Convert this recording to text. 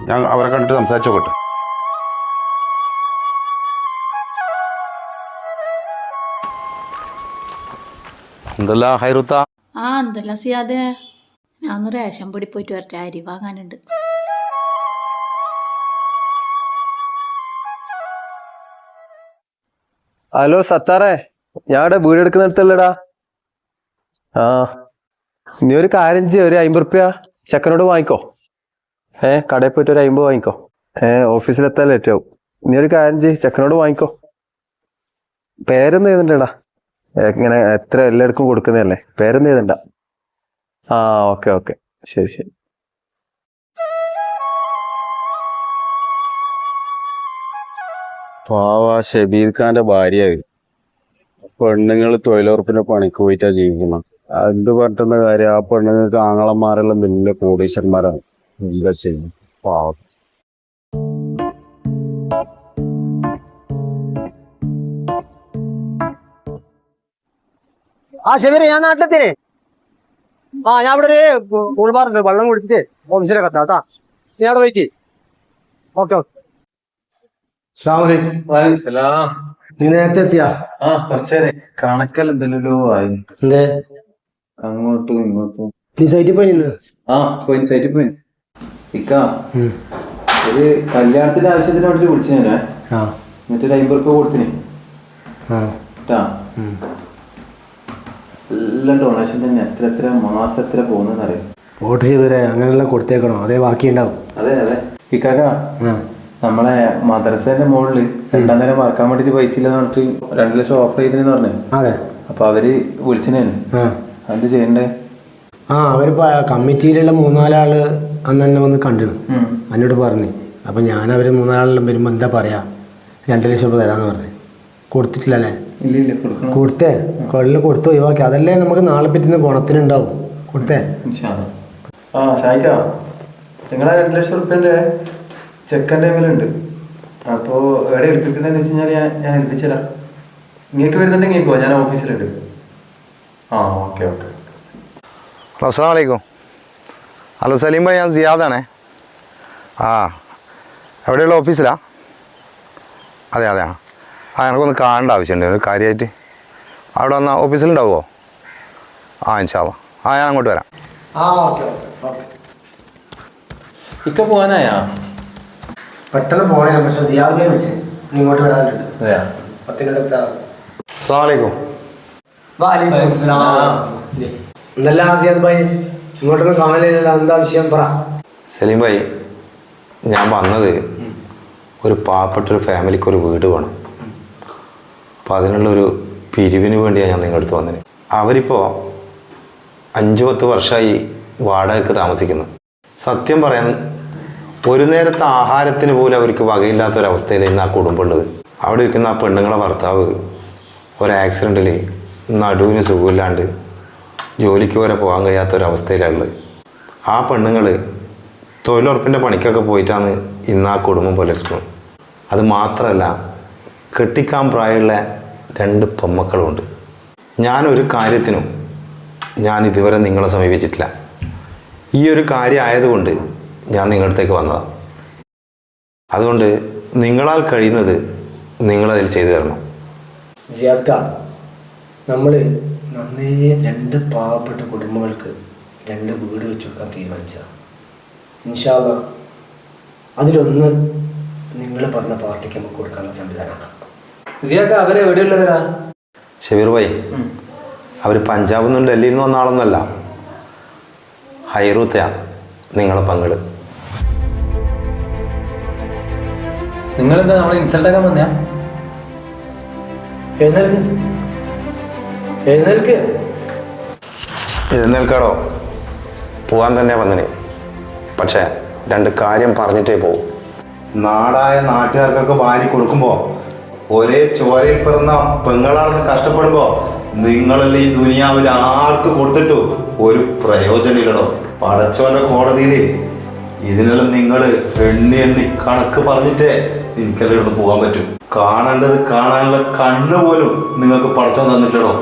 ഞാൻ അവരെ കണ്ടിട്ട് സംസാരിച്ചു നോക്കട്ടെ. എന്തല്ല ഹൈറുത്ത? എന്തല്ല സിയാദെ, ഞാൻ റേഷൻ പൊടി പോയിട്ട് വരട്ടെ, അരി വാങ്ങാനുണ്ട്. ഹലോ സത്താറേ, ഞാടെ വീടെടുക്കുന്നിടത്തല്ലടാ. നീ ഒരു കാര്യം ചെയ്യ, ഒരു 50 റുപ്യ ചെക്കനോട് വാങ്ങിക്കോ. കടയിൽ പോയിട്ട് ഒരു 50 വാങ്ങിക്കോ. ഓഫീസിലെത്താൻ ലേറ്റ് ആവും. നീ ഒരു കാര്യം ചെയ്യ്, ചെക്കനോട് വാങ്ങിക്കോ. പേരൊന്നും എഴുതണ്ടടാ, ഇങ്ങനെ എത്ര എല്ലാവർക്കും കൊടുക്കുന്നതല്ലേ, പേരൊന്നും എഴുതണ്ട. ഓക്കെ ഓക്കെ, ശരി ശരി. പാവ ഷബീർ ഖാന്റെ ഭാര്യയായി. പെണ്ണുങ്ങൾ തൊഴിലുറപ്പിന്റെ പണിക്ക് പോയിട്ടാ ജീവിക്കണം. അത് പറ്റുന്ന കാര്യം, ആ പെണ്ണുങ്ങൾക്ക് ആങ്ങളന്മാരെല്ലാം വലിയ കോടീശ്വരന്മാരാണ്. എന്താ ചെയ്യും പാവം. ഷബീർ, ഞാൻ നാട്ടിലെത്തിനെ. ഞാൻ ഇവിടെ ഒരു കൂൾബാറുണ്ട്, വെള്ളം കുടിച്ചിട്ട് ഓഫീസിലെ കത്താ. നീ അവിടെ വെയിറ്റ്. Okay okay. നീ നേരത്തെ എത്തിയാ? കുറച്ചേരെ കണക്കൽ എന്തെല്ലോ ആയി. എന്തേ? അങ്ങോട്ടും ഇങ്ങോട്ടും. നീ സൈറ്റിൽ പോയി? പോയി സൈറ്റിൽ പോയി. ഒരു കല്യാണത്തിന്റെ ആവശ്യത്തിന് വേണ്ടിട്ട് വിളിച്ചു ഞാനാ. എന്നിട്ട് 50 റുപ്യ കൊടുത്തിനെ. എല്ലാം ഡൊണേഷൻ തന്നെ. എത്ര മാസം എത്ര പോകുന്നറിയാം. വോട്ട് ചെയ്തവരെ അങ്ങനെല്ലാം കൊടുത്തേക്കണോ? അതേ ബാക്കി ഉണ്ടാവും. അതെ അതെ. ഇക്കാക്ക, നമ്മളെ മദ്രസേന്റെ മുകളില് 2ാം നേരം മറക്കാൻ വേണ്ടിട്ട് പൈസ ഇല്ലെന്ന് പറഞ്ഞിട്ട് 2 ലക്ഷം ഓഫർ ചെയ്തെന്ന് പറഞ്ഞേ. അതെ. അപ്പൊ അവര് വിളിച്ചിനേന്. എന്ത് ചെയ്യണ്ടേ? അവര് കമ്മിറ്റിയിലുള്ള 3-4 ആള് അന്ന് തന്നെ വന്ന് കണ്ടിരുന്നു, എന്നോട് പറഞ്ഞു. അപ്പൊ ഞാൻ അവര് 3-4 വരുമ്പോ എന്താ പറയാ, 2 ലക്ഷം രൂപ തരാന്ന് പറഞ്ഞു. കൊടുത്തിട്ടില്ലല്ലേ? കൊടുത്തേ, കൊള്ളിൽ കൊടുത്ത് ഒഴിവാക്കി. അതല്ലേ നമുക്ക് നാളെ പറ്റുന്ന ഗുണത്തിനുണ്ടാവും. കൊടുത്തേ. നിങ്ങളെ 2 ലക്ഷം റുപ്യന്റെ ചെക്കൻ്റെ കയ്യിലുണ്ട്. അപ്പോൾ എവിടെ ഏൽപ്പിക്കണ്ടെന്ന് വെച്ച് കഴിഞ്ഞാൽ ഞാൻ ഏൽപ്പിച്ചരാം. നിങ്ങൾക്ക് വരുന്നുണ്ടെങ്കിൽ കേൾക്കുമോ? ഞാൻ ഓഫീസിലുണ്ട്. Okay okay. അസ്സലാമു അലൈക്കും. ഹലോ സലീം ഭായി, ഞാൻ സിയാദാണേ. എവിടെയുള്ള ഓഫീസിലാ? അതെ അതെ. എനിക്കൊന്ന് കാണേണ്ട ആവശ്യമുണ്ട് ഒരു കാര്യമായിട്ട്. അവിടെ വന്നാൽ ഓഫീസിലുണ്ടാവുമോ? ഇൻഷാ അല്ലാ. ഞാൻ അങ്ങോട്ട് വരാം. ഇക്ക പോകാനായാ? പെട്ടെന്ന് പോകണേ, പക്ഷെ സിയാദ് ഭായി വിളിച്ചേ, ഇങ്ങോട്ട് വരാനുണ്ട്. അസ്സലാമു അലൈക്കും. എന്നല്ല സിയാദ് ഭായി, ഇങ്ങോട്ടൊന്നും കാണലില്ല. എന്താ വിഷയം പറ. സലീം ഭായി, ഞാൻ വന്നത് ഒരു പാവപ്പെട്ടൊരു ഫാമിലിക്ക് ഒരു വീട് വേണം. അപ്പോൾ അതിനുള്ളൊരു പിരിവിന് വേണ്ടിയാണ് ഞാൻ നിങ്ങളുടെ അടുത്ത് വന്നത്. അവരിപ്പോൾ 5-10 വർഷമായി വാടകയ്ക്ക് താമസിക്കുന്നു. സത്യം പറയാൻ ഒരു നേരത്തെ ആഹാരത്തിന് പോലും അവർക്ക് വകയില്ലാത്തൊരവസ്ഥയിൽ ഇന്ന് ആ കുടുംബമുള്ളത്. അവിടെ ഇരിക്കുന്ന ആ പെണ്ണുങ്ങളെ ഭർത്താവ് ഒരു ആക്സിഡൻറ്റിൽ നടുവിന് സുഖമില്ലാണ്ട് ജോലിക്ക് വരെ പോകാൻ കഴിയാത്തൊരവസ്ഥയിലുള്ളത്. ആ പെണ്ണുങ്ങൾ തൊഴിലുറപ്പിൻ്റെ പണിക്കൊക്കെ പോയിട്ടാണ് ഇന്ന് ആ കുടുംബം പുലർത്തുന്നത്. അത് മാത്രമല്ല, കെട്ടിക്കാൻ പ്രായമുള്ള 2 പെൺമക്കളുമുണ്ട്. ഞാനൊരു കാര്യത്തിനും ഞാൻ ഇതുവരെ നിങ്ങളെ സമീപിച്ചിട്ടില്ല. ഈ ഒരു കാര്യം ആയതുകൊണ്ട് ഞാൻ നിങ്ങളുടെ അടുത്തേക്ക് വന്നതാണ്. അതുകൊണ്ട് നിങ്ങളാൽ കഴിയുന്നത് നിങ്ങളതിൽ ചെയ്തു തരണം. സിയാദ് ഖാൻ, നമ്മൾ നന്നേ 2 പാവപ്പെട്ട കുടുംബങ്ങൾക്ക് 2 വീട് വെച്ച് കൊടുക്കാൻ തീരുമാനിച്ചതാണ്. ഇൻഷാ അല്ലാ അതിലൊന്ന് നിങ്ങൾ പറഞ്ഞ പാർട്ടിക്ക് നമുക്ക് കൊടുക്കാനുള്ള സംവിധാനമാക്കാം. അവരെ എവിടെയുള്ളവരാ? ഷബീർ ഭായി, അവർ പഞ്ചാബിൽ നിന്നും ഡൽഹിയിൽ നിന്ന് വന്ന ആളൊന്നുമല്ല. ഹൈറൂത്തയാണ് നിങ്ങളെ പങ്കള്. നിങ്ങളെന്താ നമ്മളെ ഇൻസൾട്ട് ആക്കാൻ വന്നയാ? എഴുന്നേൽക്കാടോ, പോകാൻ തന്നെ വന്നിന്. പക്ഷേ 2 കാര്യം പറഞ്ഞിട്ടേ പോവും. നാടായ നാട്ടുകാർക്കൊക്കെ വാരി കൊടുക്കുമ്പോൾ ഒരേ ചോരയിൽ പിറന്ന പെങ്ങളാണെന്ന് കഷ്ടപ്പെടുമ്പോൾ നിങ്ങളല്ലേ ഈ ദുനിയാവിൽ ആർക്ക് കൊടുത്തിട്ടു ഒരു പ്രയോജനമില്ലടോ. പടച്ചോന്റെ കോടതിയിൽ ഇതിനെല്ലാം നിങ്ങൾ എണ്ണി കണക്ക് പറഞ്ഞിട്ടേ എനിക്കെല്ലാം ഇവിടുന്ന് പോകാൻ പറ്റും. കാണേണ്ടത് കാണാനുള്ള കണ്ണ് പോലും നിങ്ങൾക്ക് പടച്ചോൻ തന്നിട്ടില്ലടോ.